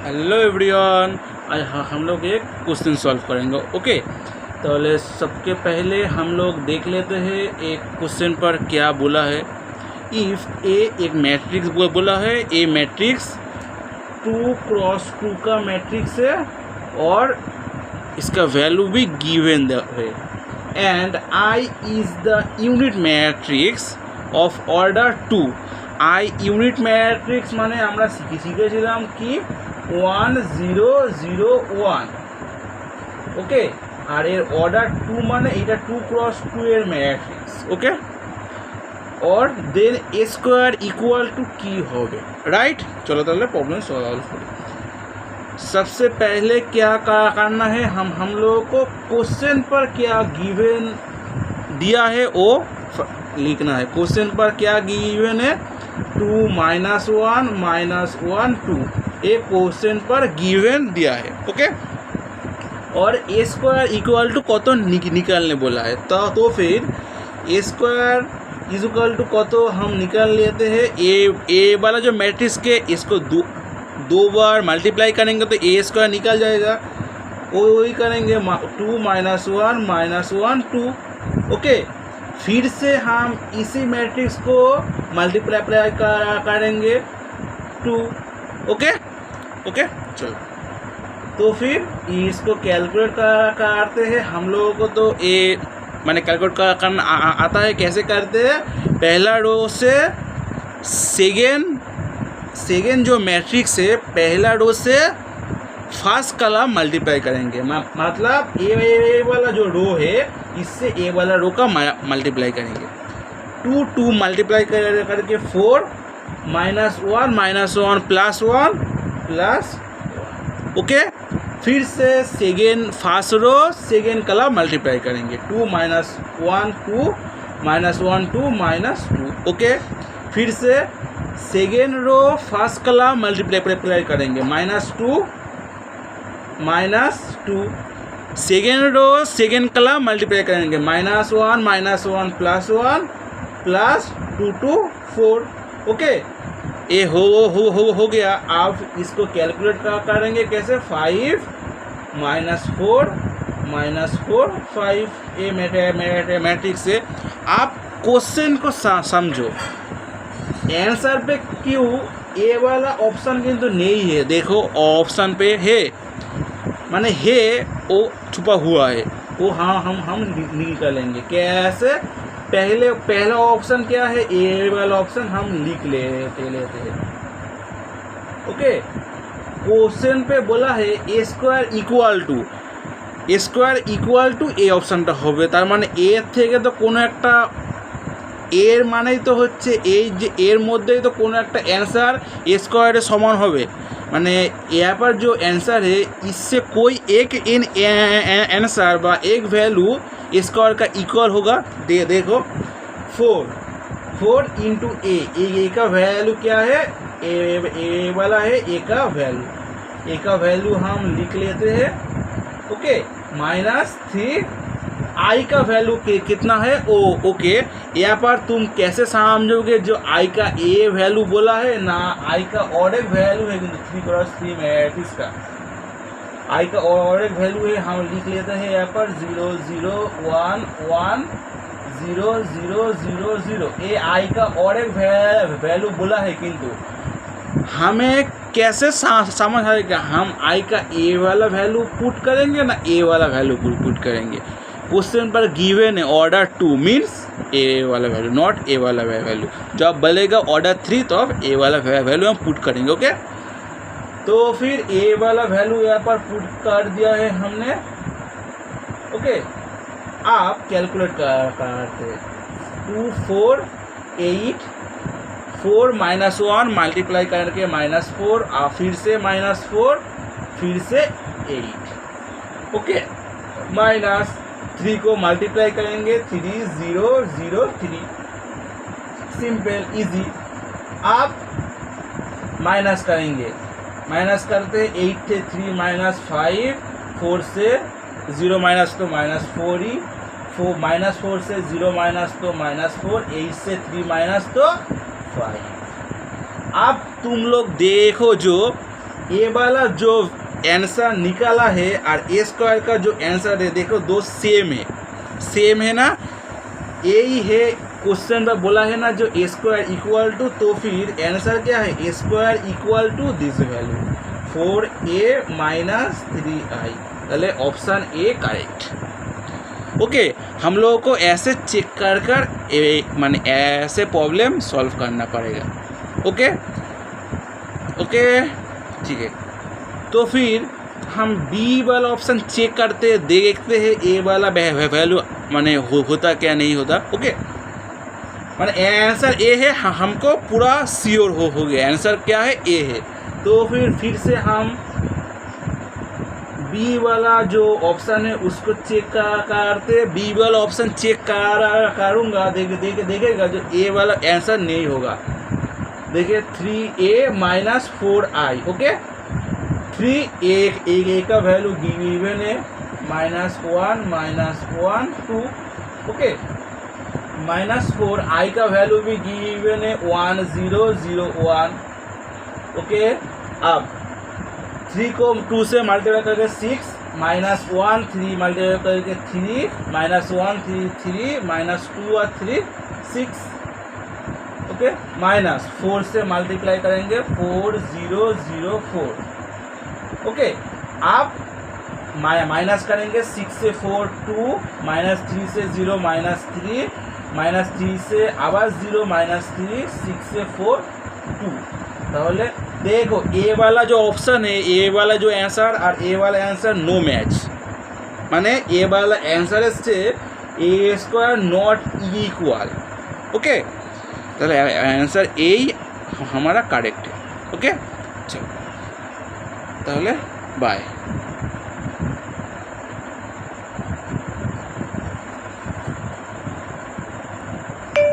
Hello everyone, आज हम लोग एक क्वेश्चन सॉल्व करेंगे। ओके, तो सबके पहले हम लोग देख लेते हैं एक क्वेश्चन पर क्या बोला है। इफ़ ए एक मैट्रिक्स बोला है, ए मैट्रिक्स 2x2 का मैट्रिक्स है और इसका वैल्यू भी गिवन है and I is the unit matrix of order 2। I unit matrix माने আমরা শিখেছিলাম কি 1 0 0 1। ওকে, আর এর অর্ডার 2 মানে এটা 2x2 এর ম্যাট্রিক্স। ওকে, और then A square equal to की होगे, राइट। चलो ताहले प्रॉब्लम सॉल्व करें। सबसे पहले क्या करना है, हम लोगों को क्वेश्चन पर क्या गिवन दिया है वो लिखना है। क्वेश्चन पर क्या गिवन है 2 -1 -1 2, एक क्वेश्चन पर गिवन दिया है। ओके, और ए स्क्वायर इक्वल टू कत निकालने बोला है। तो फिर ए स्क्वायर इज इक्वल टू कत हम निकाल लेते हैं। ए वाला जो मैट्रिक्स के इसको दो बार मल्टीप्लाई करेंगे तो ए स्क्वायर निकल जाएगा। वही करेंगे 2 -1 -1 2। ओके, फिर से हम इसी मैट्रिक्स को मल्टीप्लाई करेंगे 2। ओके ओके, चलो तो फिर इसको कैलकुलेट करते हैं। हम लोगों को तो ए मैंने कैलकुलेट करना आता है। कैसे करते हैं, पहला रो से सेकेंड जो मैट्रिक्स है पहला रो से फर्स्ट कॉलम मल्टीप्लाई करेंगे। मतलब ए वाला जो रो है इससे ए वाला रो का मल्टीप्लाई करेंगे। 2 मल्टीप्लाई करके 4 -1 -1 +1 +1। ओके, फिर से second first row second column multiply करेंगे। 2 -1 2 -1 2 -2। ओके, फिर से second row first column multiply करेंगे -2 -2। Second row second column multiply करेंगे -1 -1 +1 +2 to 4। ओके, ये हो गया। अब इसको कैलकुलेट करेंगे कैसे, 5 -4 -4 5। ये मैट्रिक्स से आप क्वेश्चन को समझो। आंसर पे क्यों ए वाला ऑप्शन किंतु नहीं है, देखो ऑप्शन पे है माने है वो छुपा हुआ है, वो हम निकालेंगे कैसे। पहला ऑप्शन क्या है, ए वाला ऑप्शन हम लिख लेते हैं। ओके, क्वेश्चन पे बोला है ए स्क्वायर इक्वल टू ए অপশনটা হবে। তার মানে এ থেকে তো কোনো একটা এর মানেই তো হচ্ছে এই যে এর মধ্যেই तो কোনো একটা आंसर ए स्क्वायर समान হবে। माने यहाँ पर जो आंसर है इससे कोई एक आंसर बा एक वैल्यू स्क्वायर का इक्वल होगा। देखो 4 इंटू ए का वैल्यू क्या है, ए वाला है ए का वैल्यू हम लिख लेते हैं। ओके, -3 आई का वैल्यू कितना है ओ। ओके, यहाँ पर तुम कैसे समझोगे, जो आई का ए वैल्यू बोला है ना, आई का और एक वैल्यू है किंतु 3x3 मैट्रिक्स का आई का और एक वैल्यू है, हम लिख लेते हैं यहाँ पर 0 0 1 1 0 0 0 0। ये आई का और एक वैल्यू बोला है किंतु हमें कैसे समझ आएगा, हम आई का ए वाला वैल्यू पुट करेंगे ना ए वाला वैल्यू पुट करेंगे। क्वेश्चन पर गिवन है ऑर्डर 2 मीन्स ए वाला वैल्यू, नॉट ए वाला वैल्यू। जब बोलेगा ऑर्डर 3 तो अब ए वाला वैल्यू हम पुट करेंगे। ओके, तो फिर ए वाला वैल्यू यहाँ पर पुट कर दिया है हमने। ओके, आप कैलकुलेट करते 2 4 8 4 -1 मल्टीप्लाई करके -4 और फिर से -4 फिर से 8। ओके, -3 को मल्टीप्लाई करेंगे 3 0 0 3। Simple easy. आप माइनस करेंगे, माइनस करते 8 से 3 -5 4 से 0 माइनस तो -4 ही 4 -4 से 0 माइनस तो -4 8 से 3 माइनस तो 5। अब तुम लोग देखो जो ए वाला जो आंसर निकाला है और ए स्क्वायर का जो आंसर है देखो दो सेम है ना, यही है क्वेश्चन में बोला है ना जो ए स्क्वायर इक्वल टू, तो फिर आंसर क्या है A square equal to this value 4a minus 3i, पहले ऑप्शन ए करेक्ट। ओके, हम लोगों को ऐसे चेक कर माने ऐसे प्रॉब्लम सॉल्व करना पड़ेगा। ओके ओके ठीक है, तो फिर हम बी वाला ऑप्शन चेक करते देखते हैं ए वाला वैल्यू माने होता क्या नहीं होता। ओके, माने आंसर ए है, हमको पूरा श्योर हो गया आंसर क्या है ए है। तो फिर से हम बी वाला जो ऑप्शन है उसको चेक करते, बी वाला ऑप्शन चेक करूँगा, देखेगा जो ए वाला आंसर नहीं होगा। देखिए 3a minus 4i। Okay, 3a का वैल्यू गिवन है -1 -1 2। ओके, -4i का वैल्यू भी गिवन है 1 0 0 1। ओके, अब 3 को 2 से मल्टीप्लाई करके 6 -1 3 मल्टीप्लाई करके 3 -1 3 3 -2 और 3 6। ओके, -4 से मल्टीप्लाई करेंगे 4 0 0 4। ओके, आप माइनस करेंगे 6 से 4 2 -3 से 0 -3 -3 से आवाज 0 -3 6 से 4 2। তাহলে देखो ए वाला जो ऑप्शन है, ए वाला जो आंसर और ए वाला आंसर नो मैच, माने ए वाला आंसर से ए स्क्वायर नॉट इक्वल। ओके, তাহলে आंसर ए हमारा करेक्ट है। ओके, चलो তাহলে बाय।